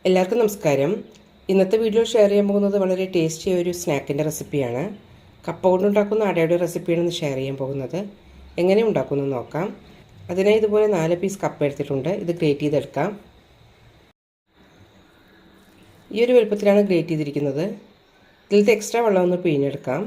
എല്ലാവർക്കും നമസ്കാരം. ഇന്നത്തെ വീഡിയോ ഷെയർ ചെയ്യാൻ പോകുന്നത് വളരെ ടേസ്റ്റി ഒരു സ്നാക്കിൻ്റെ റെസിപ്പിയാണ്. കപ്പ കൊണ്ടുണ്ടാക്കുന്ന അടയുടെ റെസിപ്പിയാണ് ഇന്ന് ഷെയർ ചെയ്യാൻ പോകുന്നത്. എങ്ങനെ ഉണ്ടാക്കുന്നത് നോക്കാം. അതിനായി ഇതുപോലെ 4 പീസ് കപ്പ എടുത്തിട്ടുണ്ട്. ഇത് ഗ്രേറ്റ് ചെയ്തെടുക്കാം. ഈ ഒരു വലുപ്പത്തിലാണ് ഗ്രേറ്റ് ചെയ്തിരിക്കുന്നത്. ഇതിലത്തെ എക്സ്ട്രാ വെള്ളം ഒന്ന് പിഴിഞ്ഞെടുക്കാം.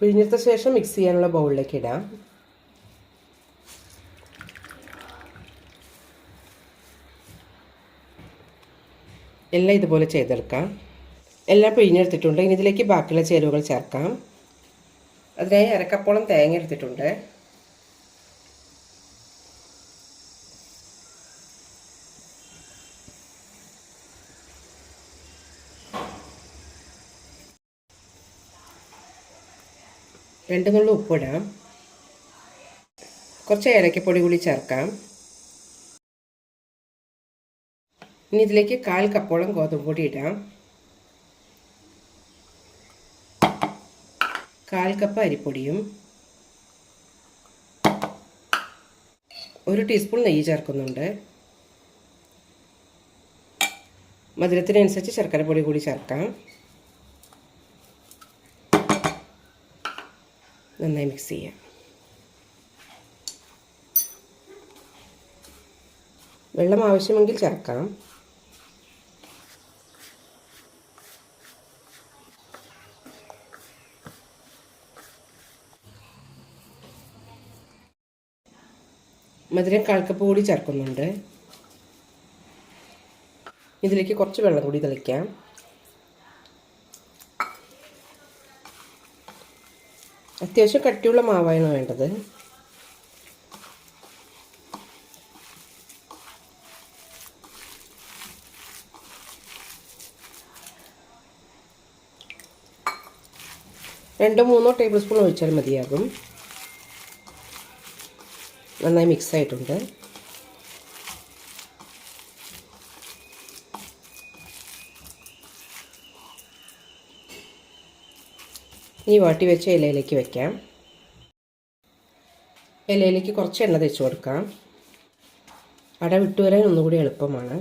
പിഴിഞ്ഞെടുത്ത ശേഷം മിക്സ് ചെയ്യാനുള്ള ബൗളിലേക്ക് ഇടാം. എല്ലാം ഇതുപോലെ ചെയ്തെടുക്കാം. എല്ലാം പിഴിഞ്ഞെടുത്തിട്ടുണ്ട്. ഇനി ഇതിലേക്ക് ബാക്കിയുള്ള ചേരുവകൾ ചേർക്കാം. അതിനായി അരക്കപ്പോളം തേങ്ങ എടുത്തിട്ടുണ്ട്. രണ്ട് നുള്ളു ഉപ്പിടാം. കുറച്ച് ഏലക്കപ്പൊടി കൂടി ചേർക്കാം. ഇനി ഇതിലേക്ക് 1/4 കപ്പോളം ഗോതമ്പ് പൊടി ഇടാം. 1/4 കപ്പ് അരിപ്പൊടിയും 1 ടീസ്പൂൺ നെയ്യ് ചേർക്കുന്നുണ്ട്. മധുരത്തിനനുസരിച്ച് ശർക്കര പൊടി കൂടി ചേർക്കാം. നന്നായി മിക്സ് ചെയ്യാം. വെള്ളം ആവശ്യമെങ്കിൽ ചേർക്കാം. മധുരം 1/4 കപ്പ് കൂടി ചേർക്കുന്നുണ്ട്. ഇതിലേക്ക് കുറച്ച് വെള്ളം കൂടി തളിക്കാം. അത്യാവശ്യം കട്ടിയുള്ള മാവാണ് വേണ്ടത്. രണ്ടോ 3 ടേബിൾ സ്പൂൺ ഒഴിച്ചാൽ മതിയാകും. നന്നായി മിക്സ് ആയിട്ടുണ്ട്. ഈ വാട്ടി വെച്ച ഇലയിലേക്ക് വെക്കാം. ഇലയിലേക്ക് കുറച്ച് എണ്ണ തേച്ച് കൊടുക്കാം. അട വിട്ടുവരാൻ ഒന്നുകൂടി എളുപ്പമാണ്.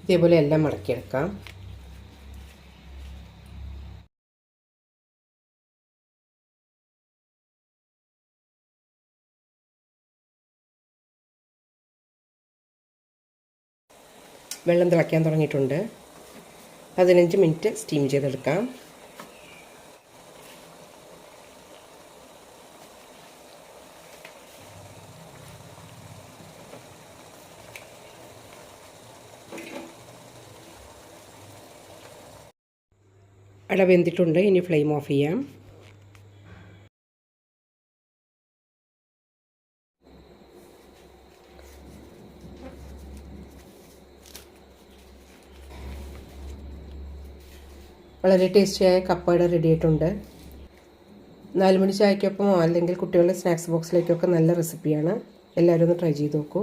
ഇതേപോലെ എല്ലാം മടക്കിയെടുക്കാം. വെള്ളം തിളയ്ക്കാൻ തുടങ്ങിയിട്ടുണ്ട്. 15 മിനിറ്റ് സ്റ്റീം ചെയ്തെടുക്കാം. അട വെന്തിട്ടുണ്ട്. ഇനി ഫ്ലെയിം ഓഫ് ചെയ്യാം. വളരെ ടേസ്റ്റിയായ കപ്പയുടെ റെഡി ആയിട്ടുണ്ട്. 4 മണി ചായക്കൊപ്പം അല്ലെങ്കിൽ കുട്ടികളുടെ സ്നാക്സ് ബോക്സിലേക്കൊക്കെ നല്ല റെസിപ്പിയാണ്. എല്ലാവരും ഒന്ന് ട്രൈ ചെയ്ത് നോക്കൂ.